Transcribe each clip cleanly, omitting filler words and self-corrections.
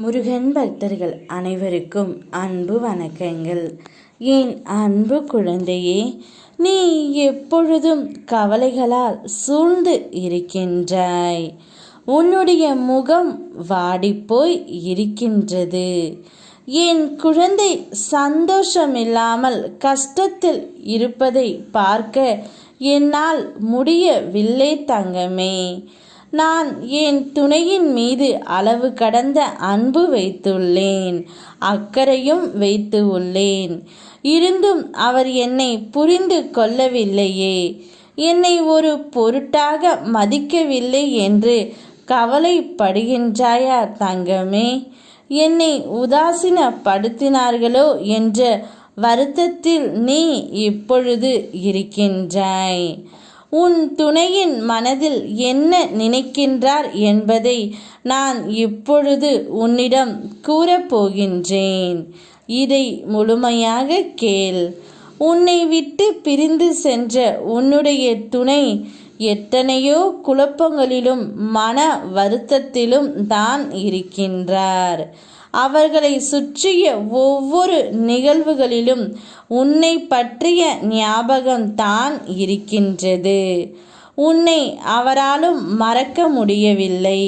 முருகன் பக்தர்கள் அனைவருக்கும் அன்பு வணக்கங்கள். என் அன்பு குழந்தையே, நீ எப்பொழுதும் கவலைகளால் சூழ்ந்து இருக்கின்றாய். உன்னுடைய முகம் வாடிப்போய் இருக்கின்றது. என் குழந்தை சந்தோஷமில்லாமல் கஷ்டத்தில் இருப்பதை பார்க்க என்னால் முடியவில்லை தங்கமே. நான் என் துணையின் மீது அளவு கடந்த அன்பு வைத்துள்ளேன், அக்கறையும் வைத்து உள்ளேன். இருந்தும் அவர் என்னை புரிந்து கொள்ளவில்லையே, என்னை ஒரு பொருட்டாக மதிக்கவில்லை என்று கவலைப்படுகின்றாயா தங்கமே? என்னை உதாசீனப்படுத்தினார்களோ என்ற வருத்தத்தில் நீ இப்பொழுது இருக்கின்றாய். உன் துணையின் மனதில் என்ன நினைக்கின்றார் என்பதை நான் இப்பொழுது உன்னிடம் கூறப்போகின்றேன். இதை முழுமையாக கேள். உன்னை விட்டு பிரிந்து சென்ற உன்னுடைய துணை எத்தனையோ குழப்பங்களிலும் மன வருத்தத்திலும் தான் இருக்கின்றார். அவர்களை சுற்றிய ஒவ்வொரு நிகழ்வுகளிலும் உன்னை பற்றிய ஞாபகம் தான் இருக்கின்றது. உன்னை அவராலும் மறக்க முடியவில்லை.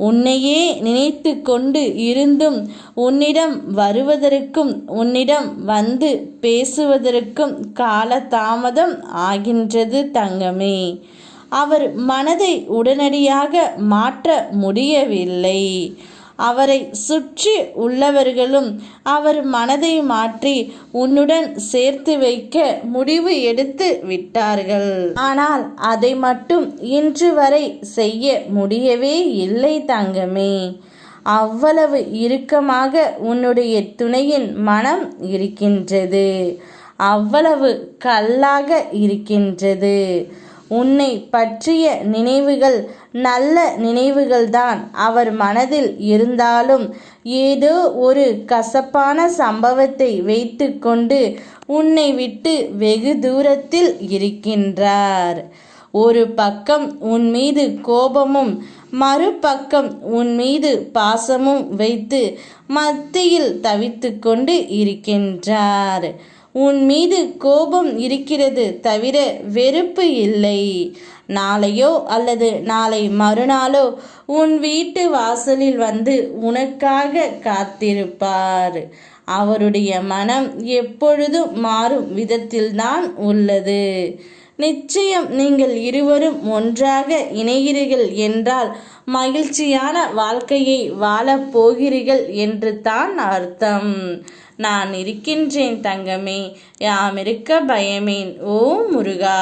உன்னையே நினைத்து கொண்டு இருந்தும் உன்னிடம் வருவதற்கும் உன்னிடம் வந்து பேசுவதற்கும் காலதாமதம் ஆகின்றது தங்கமே. அவர் மனதை உடனடியாக மாற்ற முடியவில்லை. அவரை சுற்றி உள்ளவர்களும் அவர் மனதை மாற்றி உன்னுடன் சேர்த்து வைக்க முடிவு எடுத்து விட்டார்கள். ஆனால் அதை மட்டும் இன்று வரை செய்ய முடியவே இல்லை தங்கமே. அவ்வளவு இறுக்கமாக உன்னுடைய துணையின் மனம் இருக்கின்றது. அவ்வளவு கல்லாக இருக்கின்றது. உன்னை பற்றிய நினைவுகள் நல்ல நினைவுகள்தான் அவர் மனதில் இருந்தாலும் ஏதோ ஒரு கசப்பான சம்பவத்தை வைத்து கொண்டு உன்னை விட்டு வெகு தூரத்தில் இருக்கின்றார். ஒரு பக்கம் உன் மீது கோபமும் மறுபக்கம் உன் மீது பாசமும் வைத்து மத்தியில் தவித்து கொண்டு இருக்கின்றார். உன் மீது கோபம் இருக்கிறது தவிர வெறுப்பு இல்லை. நாளையோ அல்லது நாளை மறுநாளோ உன் வீட்டு வாசலில் வந்து உனக்காக காத்திருப்பார். அவருடைய மனம் எப்பொழுதும் மாறும் விதத்தில்தான் உள்ளது. நிச்சயம் நீங்கள் இருவரும் ஒன்றாக இணைகிறீர்கள் என்றால் மகிழ்ச்சியான வாழ்க்கையை வாழப் போகிறீர்கள் என்று தான் அர்த்தம். நான் இருக்கின்றேன் தங்கமே, யாமிருக்க பயமேன். ஓ முருகா.